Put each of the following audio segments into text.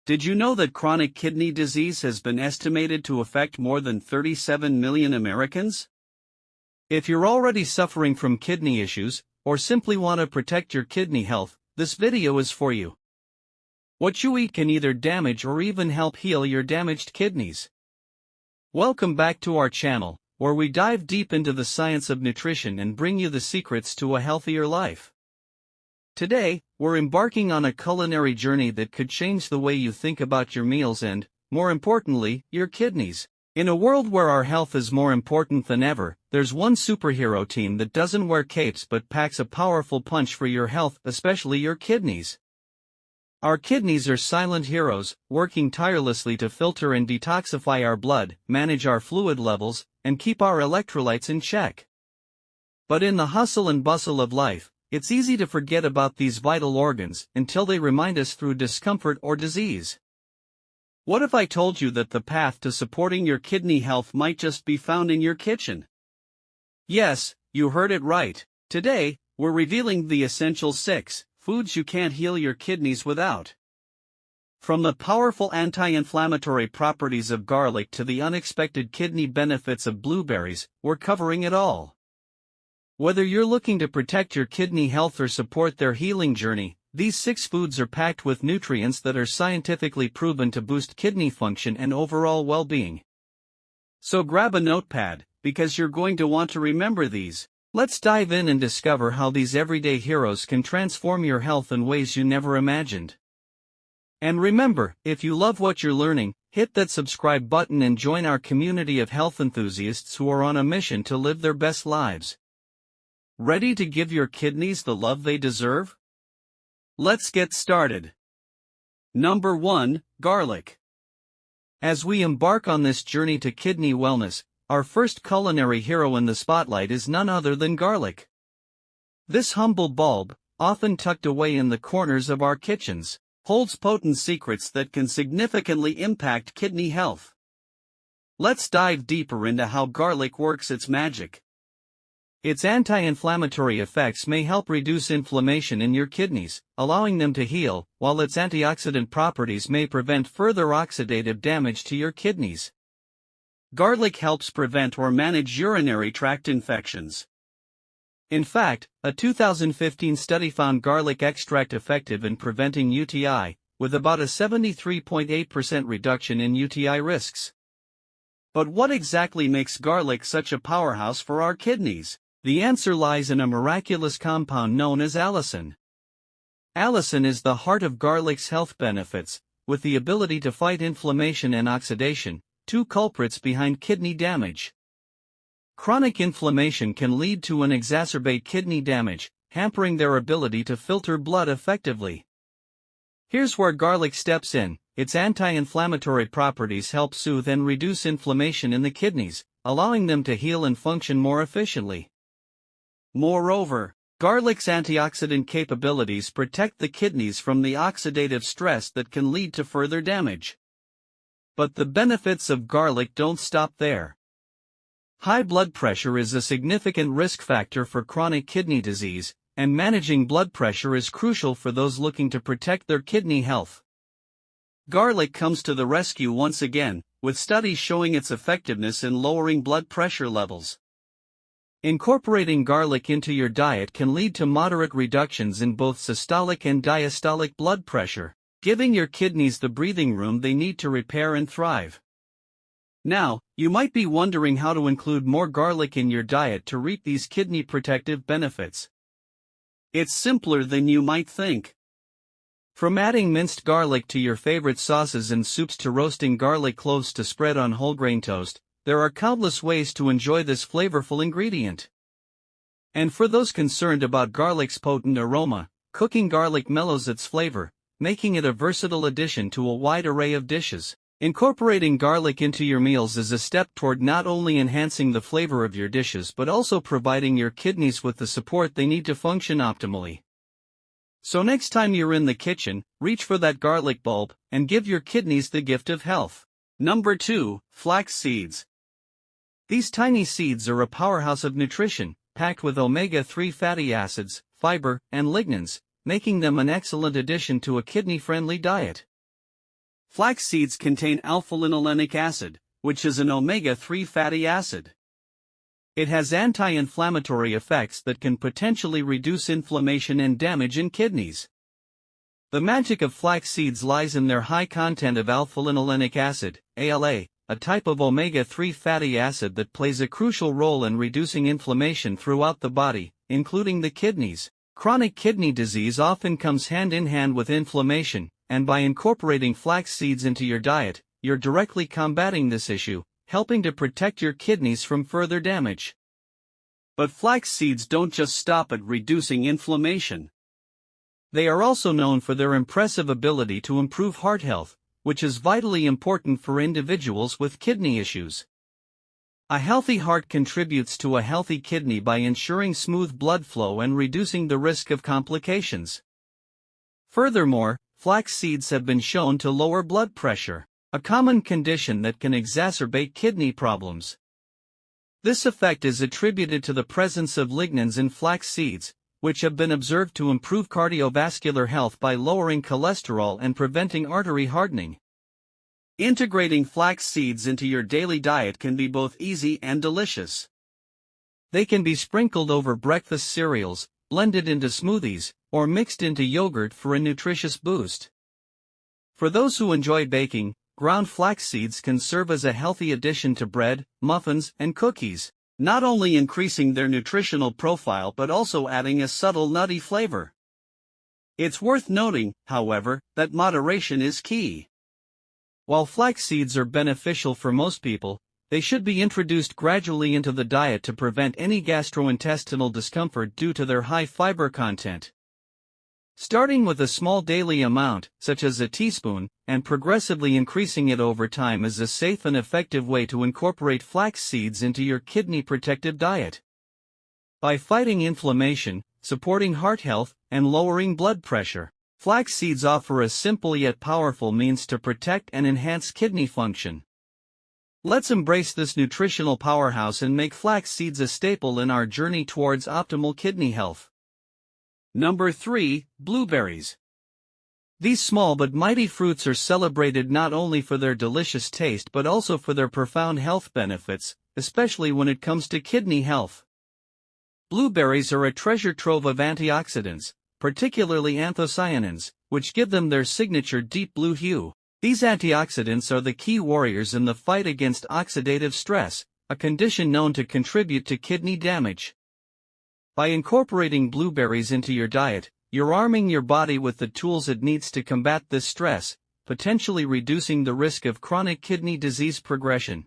Did you know that chronic kidney disease has been estimated to affect more than 37 million Americans? If you're already suffering from kidney issues, or simply want to protect your kidney health, this video is for you. What you eat can either damage or even help heal your damaged kidneys. Welcome back to our channel, where we dive deep into the science of nutrition and bring you the secrets to a healthier life. Today, we're embarking on a culinary journey that could change the way you think about your meals and, more importantly, your kidneys. In a world where our health is more important than ever, there's one superhero team that doesn't wear capes but packs a powerful punch for your health, especially your kidneys. Our kidneys are silent heroes, working tirelessly to filter and detoxify our blood, manage our fluid levels, and keep our electrolytes in check. But in the hustle and bustle of life, it's easy to forget about these vital organs until they remind us through discomfort or disease. What if I told you that the path to supporting your kidney health might just be found in your kitchen? Yes, you heard it right. Today, we're revealing the essential 6 foods you can't heal your kidneys without. From the powerful anti-inflammatory properties of garlic to the unexpected kidney benefits of blueberries, we're covering it all. Whether you're looking to protect your kidney health or support their healing journey, these 6 foods are packed with nutrients that are scientifically proven to boost kidney function and overall well-being. So grab a notepad, because you're going to want to remember these. Let's dive in and discover how these everyday heroes can transform your health in ways you never imagined. And remember, if you love what you're learning, hit that subscribe button and join our community of health enthusiasts who are on a mission to live their best lives. Ready to give your kidneys the love they deserve? Let's get started. Number 1, garlic. As we embark on this journey to kidney wellness, our first culinary hero in the spotlight is none other than garlic. This humble bulb, often tucked away in the corners of our kitchens, holds potent secrets that can significantly impact kidney health. Let's dive deeper into how garlic works its magic. Its anti-inflammatory effects may help reduce inflammation in your kidneys, allowing them to heal, while its antioxidant properties may prevent further oxidative damage to your kidneys. Garlic helps prevent or manage urinary tract infections. In fact, a 2015 study found garlic extract effective in preventing UTI, with about a 73.8% reduction in UTI risks. But what exactly makes garlic such a powerhouse for our kidneys? The answer lies in a miraculous compound known as allicin. Allicin is the heart of garlic's health benefits, with the ability to fight inflammation and oxidation, 2 culprits behind kidney damage. Chronic inflammation can lead to and exacerbate kidney damage, hampering their ability to filter blood effectively. Here's where garlic steps in. Its anti-inflammatory properties help soothe and reduce inflammation in the kidneys, allowing them to heal and function more efficiently. Moreover, garlic's antioxidant capabilities protect the kidneys from the oxidative stress that can lead to further damage. But the benefits of garlic don't stop there. High blood pressure is a significant risk factor for chronic kidney disease, and managing blood pressure is crucial for those looking to protect their kidney health. Garlic comes to the rescue once again, with studies showing its effectiveness in lowering blood pressure levels. Incorporating garlic into your diet can lead to moderate reductions in both systolic and diastolic blood pressure, giving your kidneys the breathing room they need to repair and thrive. Now, you might be wondering how to include more garlic in your diet to reap these kidney protective benefits. It's simpler than you might think. From adding minced garlic to your favorite sauces and soups to roasting garlic cloves to spread on whole grain toast, there are countless ways to enjoy this flavorful ingredient. And for those concerned about garlic's potent aroma, cooking garlic mellows its flavor, making it a versatile addition to a wide array of dishes. Incorporating garlic into your meals is a step toward not only enhancing the flavor of your dishes but also providing your kidneys with the support they need to function optimally. So next time you're in the kitchen, reach for that garlic bulb and give your kidneys the gift of health. Number 2, flax seeds. These tiny seeds are a powerhouse of nutrition, packed with omega-3 fatty acids, fiber, and lignans, making them an excellent addition to a kidney-friendly diet. Flax seeds contain alpha-linolenic acid, which is an omega-3 fatty acid. It has anti-inflammatory effects that can potentially reduce inflammation and damage in kidneys. The magic of flax seeds lies in their high content of alpha-linolenic acid, ALA, a type of omega-3 fatty acid that plays a crucial role in reducing inflammation throughout the body, including the kidneys. Chronic kidney disease often comes hand in hand with inflammation, and by incorporating flax seeds into your diet, you're directly combating this issue, helping to protect your kidneys from further damage. But flax seeds don't just stop at reducing inflammation. They are also known for their impressive ability to improve heart health, which is vitally important for individuals with kidney issues. A healthy heart contributes to a healthy kidney by ensuring smooth blood flow and reducing the risk of complications. Furthermore, flax seeds have been shown to lower blood pressure, a common condition that can exacerbate kidney problems. This effect is attributed to the presence of lignans in flax seeds, which have been observed to improve cardiovascular health by lowering cholesterol and preventing artery hardening. Integrating flax seeds into your daily diet can be both easy and delicious. They can be sprinkled over breakfast cereals, blended into smoothies, or mixed into yogurt for a nutritious boost. For those who enjoy baking, ground flax seeds can serve as a healthy addition to bread, muffins, and cookies, not only increasing their nutritional profile but also adding a subtle nutty flavor. It's worth noting, however, that moderation is key. While flax seeds are beneficial for most people, they should be introduced gradually into the diet to prevent any gastrointestinal discomfort due to their high fiber content. Starting with a small daily amount, such as a teaspoon, and progressively increasing it over time is a safe and effective way to incorporate flax seeds into your kidney-protective diet. By fighting inflammation, supporting heart health, and lowering blood pressure, flax seeds offer a simple yet powerful means to protect and enhance kidney function. Let's embrace this nutritional powerhouse and make flax seeds a staple in our journey towards optimal kidney health. Number 3, blueberries. These small but mighty fruits are celebrated not only for their delicious taste but also for their profound health benefits, especially when it comes to kidney health. Blueberries are a treasure trove of antioxidants, particularly anthocyanins, which give them their signature deep blue hue. These antioxidants are the key warriors in the fight against oxidative stress, a condition known to contribute to kidney damage. By incorporating blueberries into your diet, you're arming your body with the tools it needs to combat this stress, potentially reducing the risk of chronic kidney disease progression.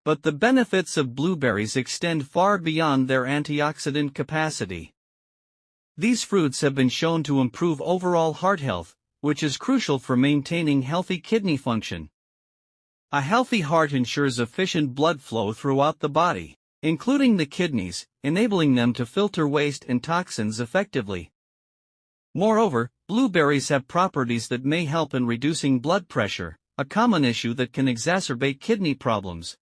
But the benefits of blueberries extend far beyond their antioxidant capacity. These fruits have been shown to improve overall heart health, which is crucial for maintaining healthy kidney function. A healthy heart ensures efficient blood flow throughout the body, including the kidneys, enabling them to filter waste and toxins effectively. Moreover, blueberries have properties that may help in reducing blood pressure, a common issue that can exacerbate kidney problems.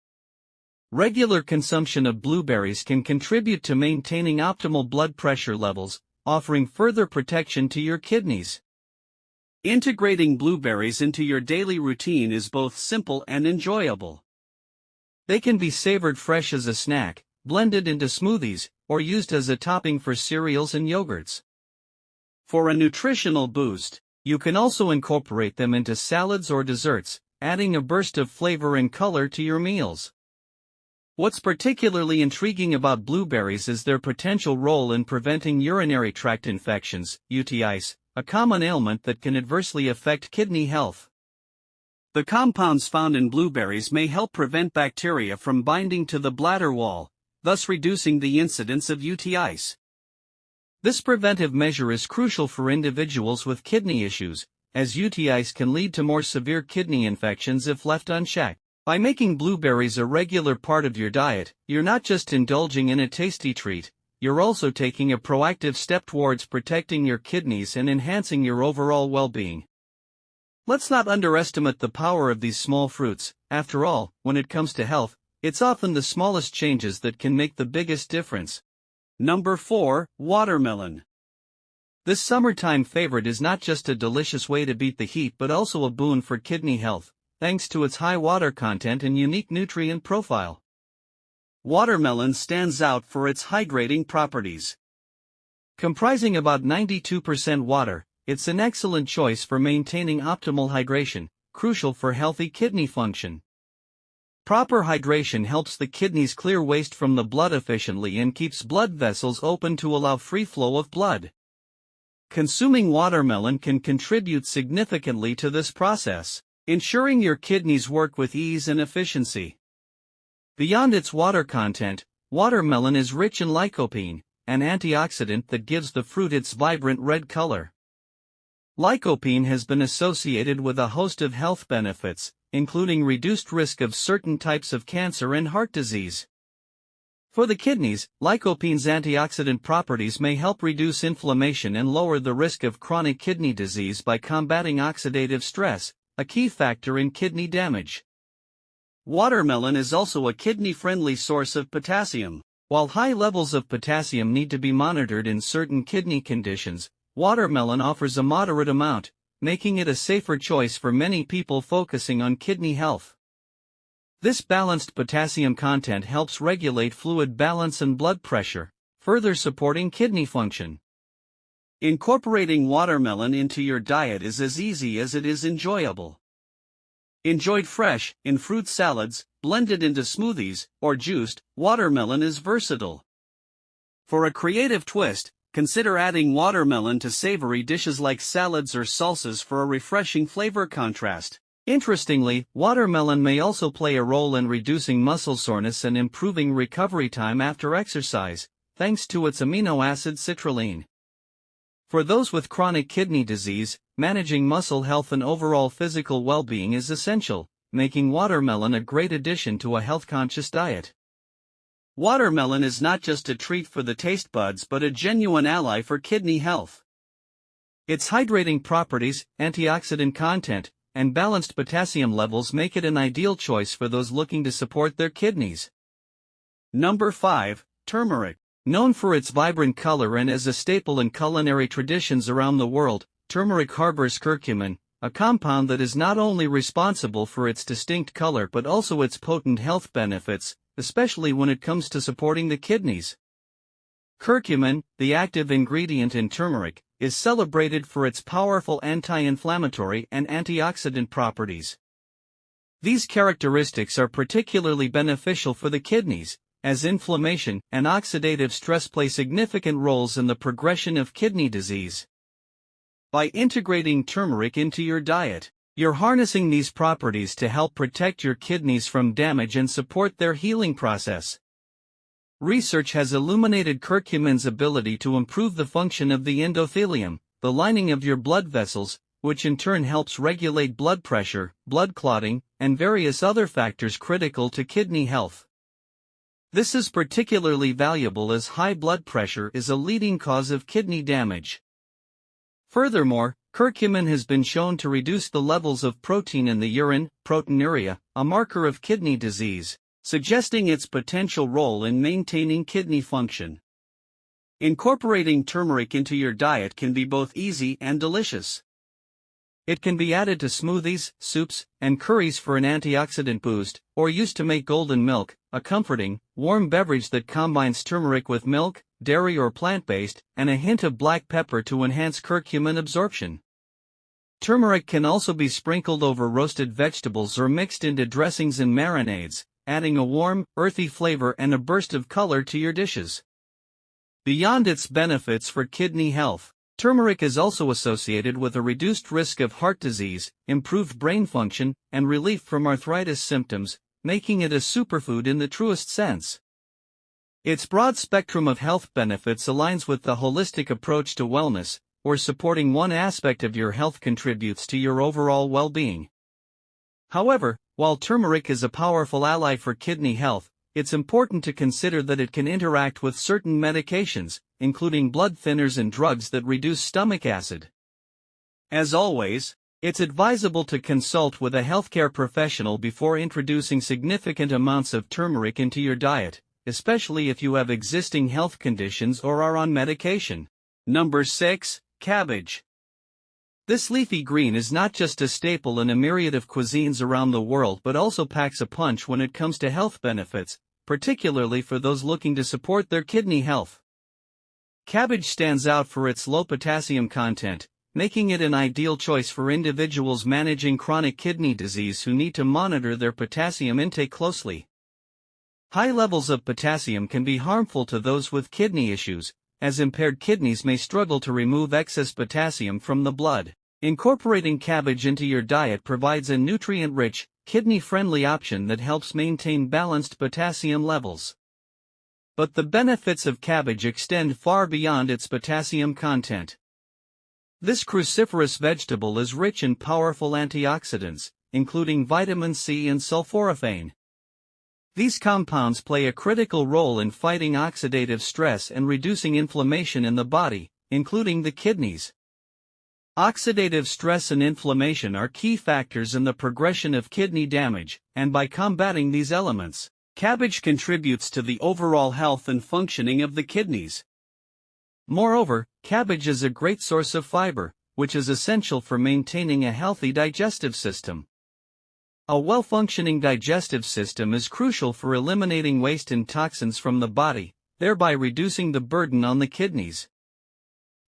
Regular consumption of blueberries can contribute to maintaining optimal blood pressure levels, offering further protection to your kidneys. Integrating blueberries into your daily routine is both simple and enjoyable. They can be savored fresh as a snack, blended into smoothies, or used as a topping for cereals and yogurts. For a nutritional boost, you can also incorporate them into salads or desserts, adding a burst of flavor and color to your meals. What's particularly intriguing about blueberries is their potential role in preventing urinary tract infections, UTIs, a common ailment that can adversely affect kidney health. The compounds found in blueberries may help prevent bacteria from binding to the bladder wall, thus reducing the incidence of UTIs. This preventive measure is crucial for individuals with kidney issues, as UTIs can lead to more severe kidney infections if left unchecked. By making blueberries a regular part of your diet, you're not just indulging in a tasty treat, you're also taking a proactive step towards protecting your kidneys and enhancing your overall well-being. Let's not underestimate the power of these small fruits. After all, when it comes to health, it's often the smallest changes that can make the biggest difference. Number 4, watermelon. This summertime favorite is not just a delicious way to beat the heat but also a boon for kidney health, thanks to its high water content and unique nutrient profile. Watermelon stands out for its hydrating properties. Comprising about 92% water, it's an excellent choice for maintaining optimal hydration, crucial for healthy kidney function. Proper hydration helps the kidneys clear waste from the blood efficiently and keeps blood vessels open to allow free flow of blood. Consuming watermelon can contribute significantly to this process, ensuring your kidneys work with ease and efficiency. Beyond its water content, watermelon is rich in lycopene, an antioxidant that gives the fruit its vibrant red color. Lycopene has been associated with a host of health benefits, including reduced risk of certain types of cancer and heart disease. For the kidneys, lycopene's antioxidant properties may help reduce inflammation and lower the risk of chronic kidney disease by combating oxidative stress, a key factor in kidney damage. Watermelon is also a kidney-friendly source of potassium. While high levels of potassium need to be monitored in certain kidney conditions, watermelon offers a moderate amount, making it a safer choice for many people focusing on kidney health. This balanced potassium content helps regulate fluid balance and blood pressure, further supporting kidney function. Incorporating watermelon into your diet is as easy as it is enjoyable. Enjoyed fresh, in fruit salads, blended into smoothies, or juiced, watermelon is versatile. For a creative twist, consider adding watermelon to savory dishes like salads or salsas for a refreshing flavor contrast. Interestingly, watermelon may also play a role in reducing muscle soreness and improving recovery time after exercise, thanks to its amino acid citrulline. For those with chronic kidney disease, managing muscle health and overall physical well-being is essential, making watermelon a great addition to a health-conscious diet. Watermelon is not just a treat for the taste buds but a genuine ally for kidney health. Its hydrating properties, antioxidant content, and balanced potassium levels make it an ideal choice for those looking to support their kidneys. Number 5. Turmeric. Known for its vibrant color and as a staple in culinary traditions around the world, turmeric harbors curcumin, a compound that is not only responsible for its distinct color but also its potent health benefits, especially when it comes to supporting the kidneys. Curcumin, the active ingredient in turmeric, is celebrated for its powerful anti-inflammatory and antioxidant properties. These characteristics are particularly beneficial for the kidneys, as inflammation and oxidative stress play significant roles in the progression of kidney disease. By integrating turmeric into your diet, you're harnessing these properties to help protect your kidneys from damage and support their healing process. Research has illuminated curcumin's ability to improve the function of the endothelium, the lining of your blood vessels, which in turn helps regulate blood pressure, blood clotting, and various other factors critical to kidney health. This is particularly valuable as high blood pressure is a leading cause of kidney damage. Furthermore, curcumin has been shown to reduce the levels of protein in the urine, proteinuria, a marker of kidney disease, suggesting its potential role in maintaining kidney function. Incorporating turmeric into your diet can be both easy and delicious. It can be added to smoothies, soups, and curries for an antioxidant boost, or used to make golden milk, a comforting, warm beverage that combines turmeric with milk, dairy or plant-based, and a hint of black pepper to enhance curcumin absorption. Turmeric can also be sprinkled over roasted vegetables or mixed into dressings and marinades, adding a warm, earthy flavor and a burst of color to your dishes. Beyond its benefits for kidney health, turmeric is also associated with a reduced risk of heart disease, improved brain function, and relief from arthritis symptoms, making it a superfood in the truest sense. Its broad spectrum of health benefits aligns with the holistic approach to wellness, where supporting one aspect of your health contributes to your overall well-being. However, while turmeric is a powerful ally for kidney health, it's important to consider that it can interact with certain medications, including blood thinners and drugs that reduce stomach acid. As always, it's advisable to consult with a healthcare professional before introducing significant amounts of turmeric into your diet, especially if you have existing health conditions or are on medication. Number 6. Cabbage. This leafy green is not just a staple in a myriad of cuisines around the world but also packs a punch when it comes to health benefits, particularly for those looking to support their kidney health. Cabbage stands out for its low potassium content, making it an ideal choice for individuals managing chronic kidney disease who need to monitor their potassium intake closely. High levels of potassium can be harmful to those with kidney issues, as impaired kidneys may struggle to remove excess potassium from the blood. Incorporating cabbage into your diet provides a nutrient-rich, kidney-friendly option that helps maintain balanced potassium levels. But the benefits of cabbage extend far beyond its potassium content. This cruciferous vegetable is rich in powerful antioxidants, including vitamin C and sulforaphane. These compounds play a critical role in fighting oxidative stress and reducing inflammation in the body, including the kidneys. Oxidative stress and inflammation are key factors in the progression of kidney damage, and by combating these elements, cabbage contributes to the overall health and functioning of the kidneys. Moreover, cabbage is a great source of fiber, which is essential for maintaining a healthy digestive system. A well-functioning digestive system is crucial for eliminating waste and toxins from the body, thereby reducing the burden on the kidneys.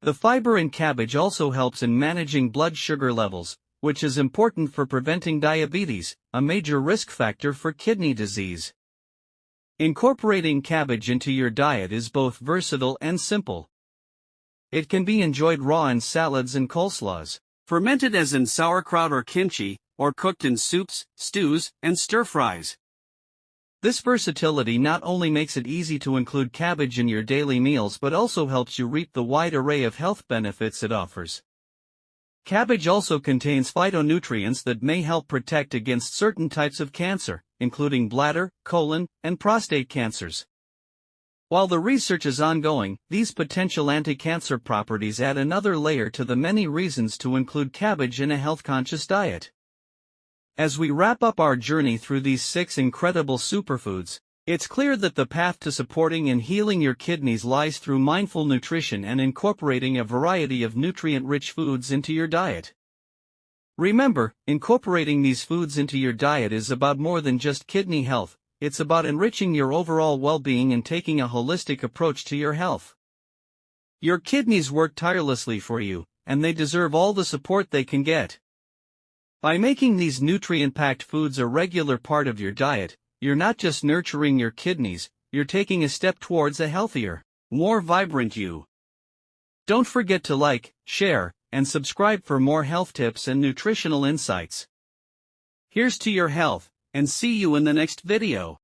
The fiber in cabbage also helps in managing blood sugar levels, which is important for preventing diabetes, a major risk factor for kidney disease. Incorporating cabbage into your diet is both versatile and simple. It can be enjoyed raw in salads and coleslaws, fermented as in sauerkraut or kimchi, or cooked in soups, stews, and stir-fries. This versatility not only makes it easy to include cabbage in your daily meals but also helps you reap the wide array of health benefits it offers. Cabbage also contains phytonutrients that may help protect against certain types of cancer, including bladder, colon, and prostate cancers. While the research is ongoing, these potential anti-cancer properties add another layer to the many reasons to include cabbage in a health-conscious diet. As we wrap up our journey through these 6 incredible superfoods, it's clear that the path to supporting and healing your kidneys lies through mindful nutrition and incorporating a variety of nutrient-rich foods into your diet. Remember, incorporating these foods into your diet is about more than just kidney health, it's about enriching your overall well-being and taking a holistic approach to your health. Your kidneys work tirelessly for you, and they deserve all the support they can get. By making these nutrient-packed foods a regular part of your diet, you're not just nurturing your kidneys, you're taking a step towards a healthier, more vibrant you. Don't forget to like, share, and subscribe for more health tips and nutritional insights. Here's to your health, and see you in the next video.